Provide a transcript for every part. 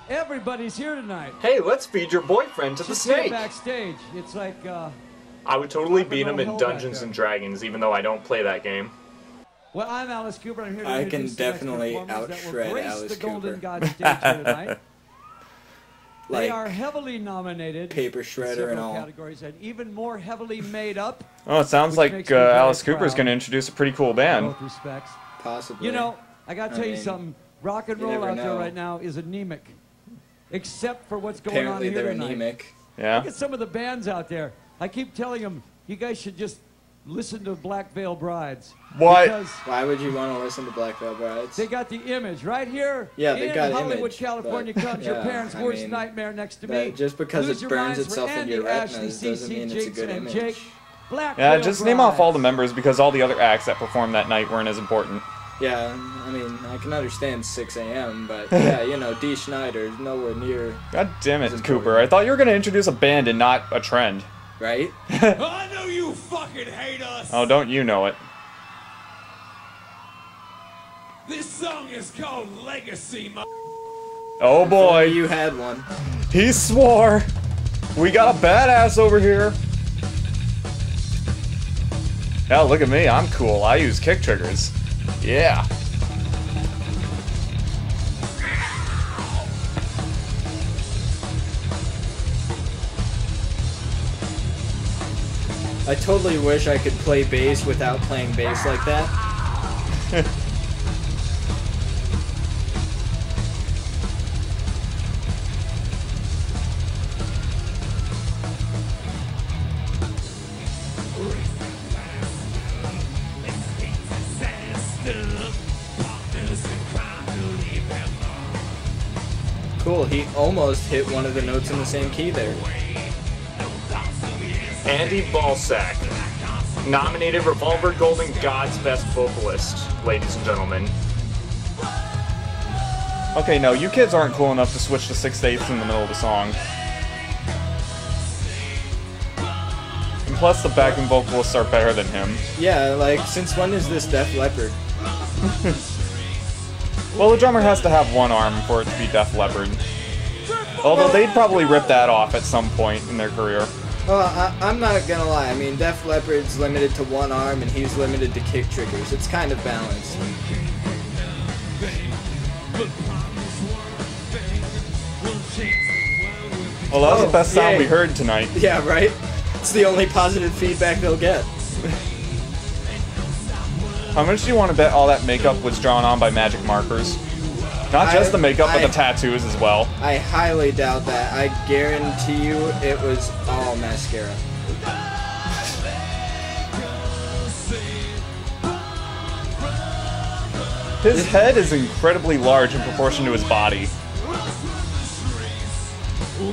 Everybody's here tonight. Hey, let's feed your boyfriend to the snake. Backstage. It's like, I would totally beat him in Dungeons and Dragons, even though I don't play that game. Well, I'm Alice Cooper. I'm here to I can definitely out-shred Alice Cooper. Golden God stage here tonight. Like, they are heavily nominated. Paper shredder and all. Categories, and even more heavily made up. Oh, it sounds like Alice Cooper is going to introduce a pretty cool band. In both respects. Possibly. You know, I got to tell you something. Rock and roll out there right now is anemic. Except for what's going on here tonight. Apparently they're anemic. Yeah. Look at some of the bands out there. I keep telling them, you guys should just listen to Black Veil Brides. Why? Why would you want to listen to Black Veil Brides? They got the image right here. Yeah, they got Hollywood, image, California comes your parents' worst nightmare next to me. Just because it burns itself into your retinas doesn't mean it's a good image. Yeah, just name off all the members because all the other acts that performed that night weren't as important. Yeah, I mean, I can understand 6 a.m., but yeah, you know, Dee Snider's nowhere near. God damn it, Cooper. I thought you were going to introduce a band and not a trend. Right? I know you fucking hate us! Oh, don't you know it. This song is called Legacy, Oh boy. You had one. He swore. We got a badass over here. Yeah, look at me. I'm cool. I use kick triggers. Yeah. I totally wish I could play bass without playing bass like that. Cool, he almost hit one of the notes in the same key there. Andy Balsack, nominated Revolver Golden God's Best Vocalist, ladies and gentlemen. Okay, no, you kids aren't cool enough to switch to 6/8 in the middle of the song. And plus, the backing vocalists are better than him. Yeah, like, since when is this Def Leppard? Well, the drummer has to have one arm for it to be Def Leppard. Although they'd probably rip that off at some point in their career. Well, I'm not gonna lie. I mean, Def Leppard's limited to one arm and he's limited to kick triggers. It's kind of balanced. Well, that was the best sound we heard tonight. Yeah, right? It's the only positive feedback they'll get. How much do you want to bet all that makeup was drawn on by magic markers? Not just the makeup, but the tattoos as well. I highly doubt that. I guarantee you it was all mascara. His head is incredibly large in proportion to his body.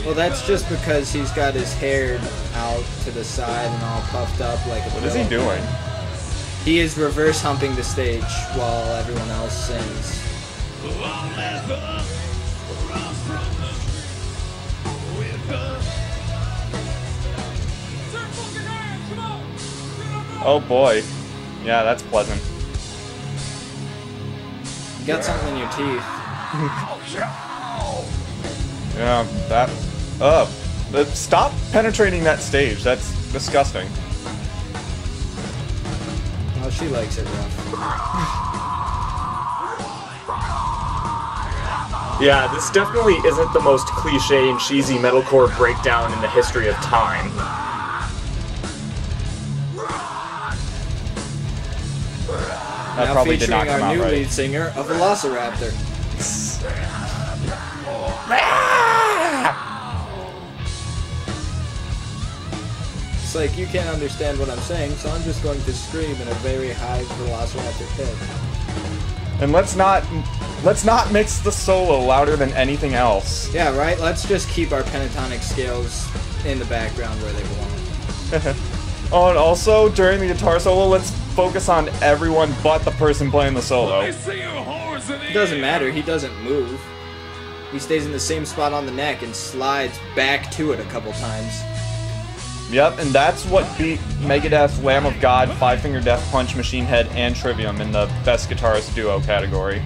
Well, that's just because he's got his hair out to the side and all puffed up like a What is he doing? He is reverse humping the stage while everyone else sings. Oh boy. Yeah, that's pleasant. You got something in your teeth. Yeah, that... stop penetrating that stage. That's disgusting. Oh, she likes it rough. Yeah, this definitely isn't the most cliche and cheesy metalcore breakdown in the history of time. That probably did not come out right. Now featuring our new lead singer, a Velociraptor. It's like, you can't understand what I'm saying, so I'm just going to scream in a very high Velociraptor pitch. And let's not mix the solo louder than anything else. Yeah, right? Let's just keep our pentatonic scales in the background where they belong. Oh, and also, during the guitar solo, let's focus on everyone but the person playing the solo. It doesn't matter, he doesn't move. He stays in the same spot on the neck and slides back to it a couple times. Yep, and that's what beat Megadeth's Lamb of God, Five Finger Death Punch, Machine Head, and Trivium in the Best Guitarist Duo category.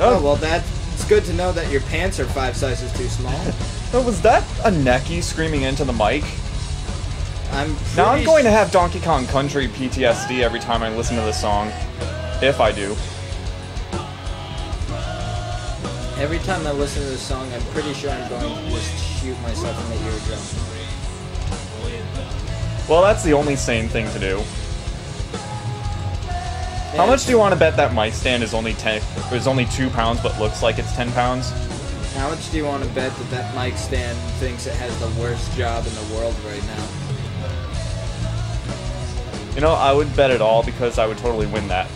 Oh, well, it's good to know that your pants are 5 sizes too small. Oh, was that a Neki screaming into the mic? Now I'm going to have Donkey Kong Country PTSD every time I listen to this song. If I do. Every time I listen to this song, I'm pretty sure I'm going to just shoot myself in the eardrum. Well, that's the only sane thing to do. How much do you want to bet that mic stand is only 2 pounds but looks like it's 10 pounds? How much do you want to bet that mic stand thinks it has the worst job in the world right now? You know, I would bet it all because I would totally win that.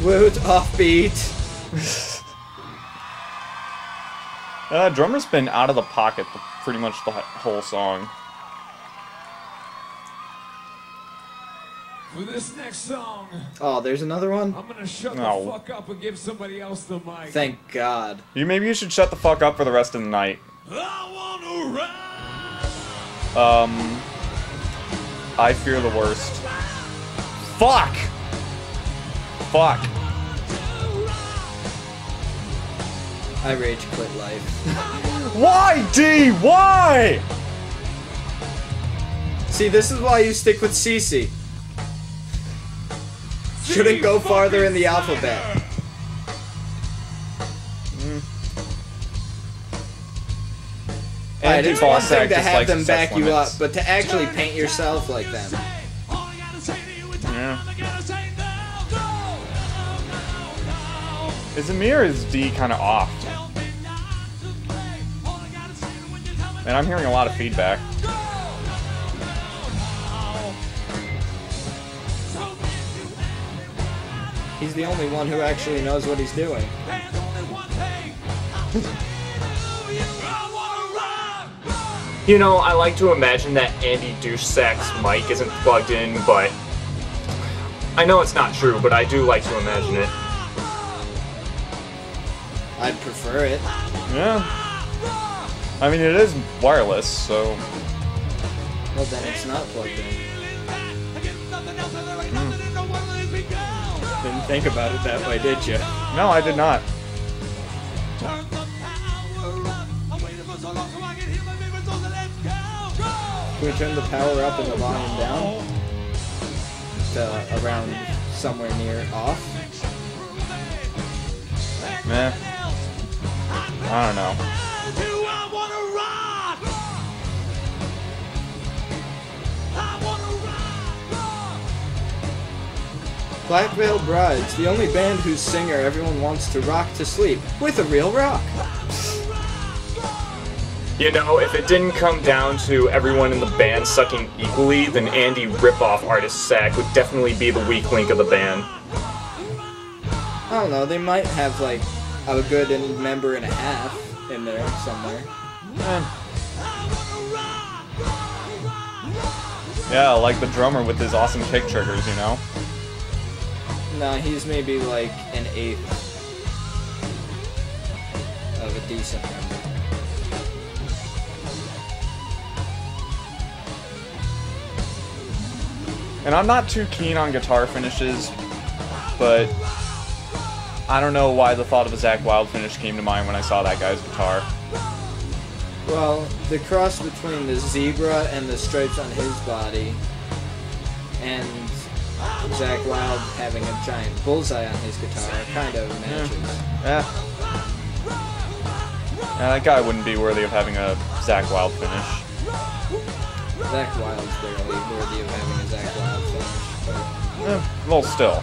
Woot, offbeat. Drummer's been out of the pocket pretty much the whole song. For this next song, oh, there's another one? I'm gonna shut the fuck up and give somebody else the mic. Thank God. Maybe you should shut the fuck up for the rest of the night. I wanna ride. I fear the worst. Fuck! Fuck. I rage quit life. Why, D? Why? See, this is why you stick with CC. Shouldn't go farther in the alphabet. Alright, it's one thing to have them back you up, but to actually paint yourself like them. Yeah. Is it me or is D kind of off? And I'm hearing a lot of feedback. He's the only one who actually knows what he's doing. You know, I like to imagine that Andy Douchesack's mic isn't plugged in, but I know it's not true, but I do like to imagine it. I'd prefer it. Yeah. I mean, it is wireless, so... Well, then it's not plugged in. Didn't think about it that way, did you? No, I did not. Can we turn the power up and the volume down? To around somewhere near off? Meh. I don't know. Black Veil Brides, the only band whose singer everyone wants to rock to sleep with a real rock. You know, if it didn't come down to everyone in the band sucking equally, then Andy Ripoff Artist Sack would definitely be the weak link of the band. I don't know, they might have like a good member and a half in there somewhere. Yeah, like the drummer with his awesome kick triggers, you know? No, he's maybe like an 1/8 of a decent member. And I'm not too keen on guitar finishes, but I don't know why the thought of a Zakk Wylde finish came to mind when I saw that guy's guitar. Well, the cross between the zebra and the stripes on his body, and Zakk Wylde having a giant bullseye on his guitar kind of matches. Yeah. Yeah, that guy wouldn't be worthy of having a Zakk Wylde finish. Zakk Wylde's barely worthy of having a Zakk Wylde finish, but... Well, still.